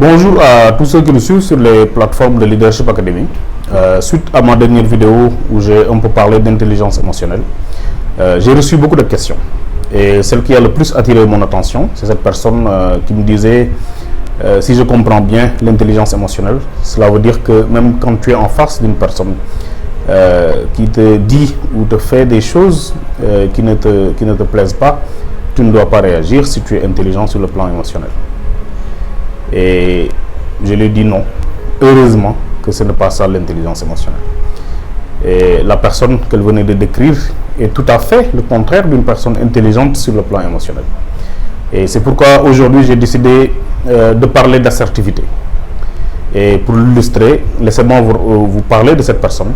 Bonjour à tous ceux qui nous suivent sur les plateformes de Leadership Academy. Suite à ma dernière vidéo où j'ai un peu parlé d'intelligence émotionnelle, j'ai reçu beaucoup de questions. Et celle qui a le plus attiré mon attention, c'est cette personne qui me disait si je comprends bien l'intelligence émotionnelle, cela veut dire que même quand tu es en face d'une personne qui te dit ou te fait des choses qui ne te plaisent pas, tu ne dois pas réagir si tu es intelligent sur le plan émotionnel. Et je lui ai dit non. Heureusement que ce n'est pas ça l'intelligence émotionnelle. Et la personne qu'elle venait de décrire est tout à fait le contraire d'une personne intelligente sur le plan émotionnel. Et c'est pourquoi aujourd'hui j'ai décidé de parler d'assertivité. Et pour l'illustrer, laissez-moi vous parler de cette personne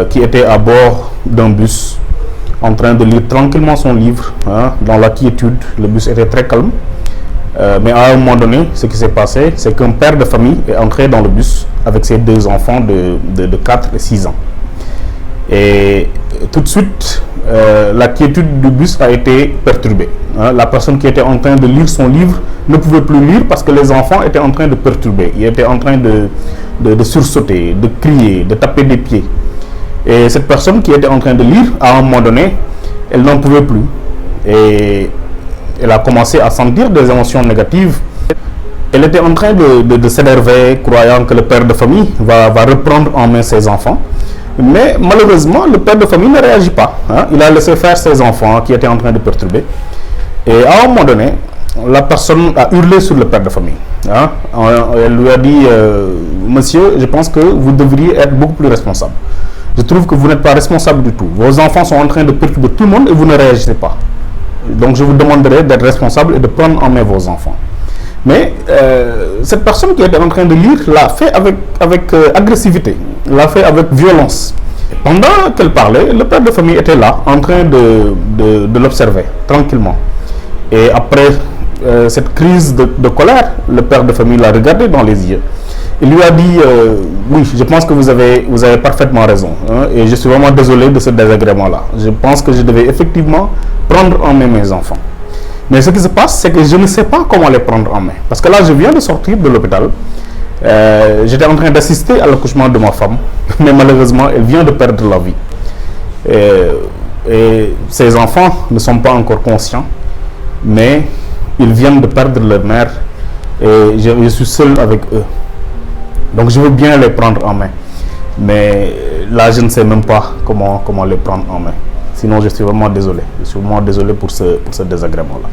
qui était à bord d'un bus en train de lire tranquillement son livre, dans la quiétude. Le bus était très calme. Mais à un moment donné, ce qui s'est passé, c'est qu'un père de famille est entré dans le bus avec ses deux enfants de 4 et 6 ans. Et tout de suite, la quiétude du bus a été perturbée. La personne qui était en train de lire son livre ne pouvait plus lire parce que les enfants étaient en train de perturber. Ils étaient en train de sursauter, de crier, de taper des pieds. Et cette personne qui était en train de lire, à un moment donné, elle n'en pouvait plus. Et elle a commencé à sentir des émotions négatives. Elle était en train de s'énerver, croyant que le père de famille va reprendre en main ses enfants. Mais malheureusement, le père de famille ne réagit pas. Il a laissé faire ses enfants qui étaient en train de perturber. Et à un moment donné, la personne a hurlé sur le père de famille. Elle lui a dit monsieur, je pense que vous devriez être beaucoup plus responsable. Je trouve que vous n'êtes pas responsable du tout. Vos enfants sont en train de perturber tout le monde et vous ne réagissez pas. Donc je vous demanderai d'être responsable et de prendre en main vos enfants. Mais cette personne qui était en train de lire l'a fait avec agressivité, l'a fait avec violence. Pendant qu'elle parlait, le père de famille était là, en train de l'observer tranquillement. Et après cette crise de colère, le père de famille l'a regardé dans les yeux. Il lui a dit oui, je pense que vous avez parfaitement raison, et je suis vraiment désolé de ce désagrément-là. Je pense que je devais effectivement prendre en main mes enfants. Mais ce qui se passe, c'est que je ne sais pas comment les prendre en main. Parce que là, je viens de sortir de l'hôpital. J'étais en train d'assister à l'accouchement de ma femme, mais malheureusement, elle vient de perdre la vie. Et ses enfants ne sont pas encore conscients, mais ils viennent de perdre leur mère et je suis seul avec eux. Donc je veux bien les prendre en main, mais là je ne sais même pas comment les prendre en main. Sinon je suis vraiment désolé. Je suis vraiment désolé pour ce désagrément-là.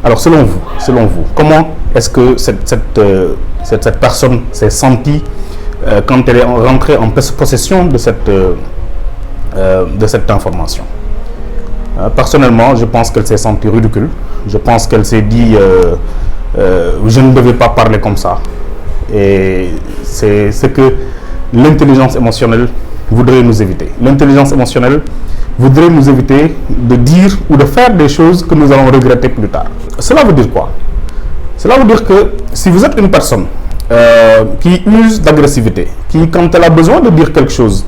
Alors selon vous, comment est-ce que cette personne s'est sentie quand elle est rentrée en possession de cette information? Personnellement, je pense qu'elle s'est sentie ridicule. Je pense qu'elle s'est dit je ne devais pas parler comme ça. Et c'est ce que l'intelligence émotionnelle voudrait nous éviter. L'intelligence émotionnelle voudrait nous éviter de dire ou de faire des choses que nous allons regretter plus tard. Cela veut dire quoi? Cela veut dire que si vous êtes une personne qui use d'agressivité, qui quand elle a besoin de dire quelque chose,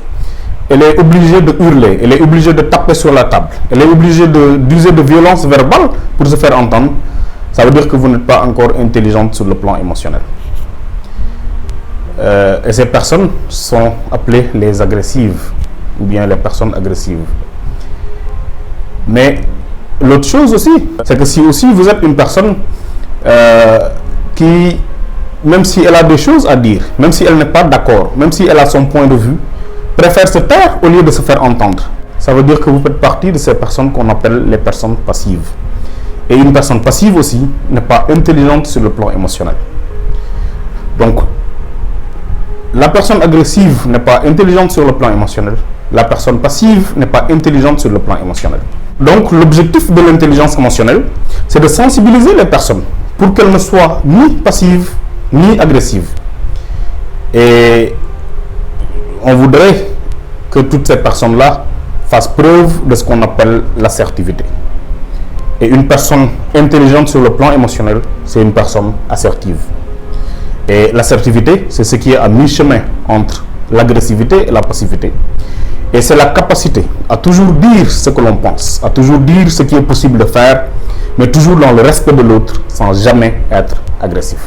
elle est obligée de hurler, elle est obligée de taper sur la table, elle est obligée d'user de violence verbale pour se faire entendre, ça veut dire que vous n'êtes pas encore intelligente sur le plan émotionnel. Et ces personnes sont appelées les agressives ou bien les personnes agressives. Mais l'autre chose aussi, c'est que si aussi vous êtes une personne qui, même si elle a des choses à dire, même si elle n'est pas d'accord, même si elle a son point de vue, préfère se taire au lieu de se faire entendre, ça veut dire que vous faites partie de ces personnes qu'on appelle les personnes passives. Et une personne passive aussi n'est pas intelligente sur le plan émotionnel. Donc la personne agressive n'est pas intelligente sur le plan émotionnel. La personne passive n'est pas intelligente sur le plan émotionnel. Donc, l'objectif de l'intelligence émotionnelle, c'est de sensibiliser les personnes pour qu'elles ne soient ni passives ni agressives. Et on voudrait que toutes ces personnes-là fassent preuve de ce qu'on appelle l'assertivité. Et une personne intelligente sur le plan émotionnel, c'est une personne assertive. Et l'assertivité, c'est ce qui est à mi-chemin entre l'agressivité et la passivité. Et c'est la capacité à toujours dire ce que l'on pense, à toujours dire ce qui est possible de faire, mais toujours dans le respect de l'autre, sans jamais être agressif.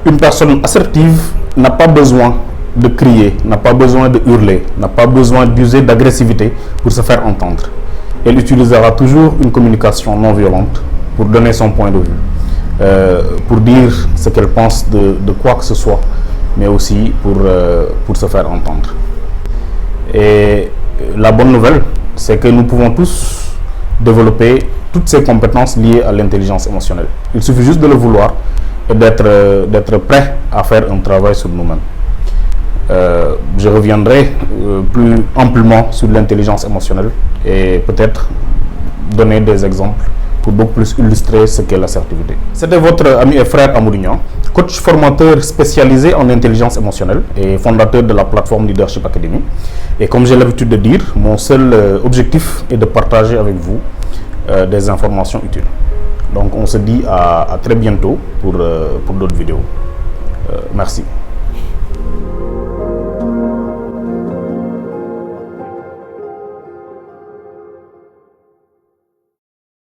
Une personne assertive n'a pas besoin de crier, n'a pas besoin de hurler, n'a pas besoin d'user d'agressivité pour se faire entendre. Elle utilisera toujours une communication non violente pour donner son point de vue, pour dire ce qu'elle pense de quoi que ce soit, mais aussi pour se faire entendre. Et la bonne nouvelle, c'est que nous pouvons tous développer toutes ces compétences liées à l'intelligence émotionnelle. Il suffit juste de le vouloir et d'être prêt à faire un travail sur nous-mêmes. Je reviendrai plus amplement sur l'intelligence émotionnelle et peut-être donner des exemples pour beaucoup plus illustrer ce qu'est l'assertivité. C'était votre ami et frère Amadou Niang, coach formateur spécialisé en intelligence émotionnelle et fondateur de la plateforme Leadership Academy. Et comme j'ai l'habitude de dire, mon seul objectif est de partager avec vous des informations utiles. Donc on se dit à très bientôt pour d'autres vidéos. Merci.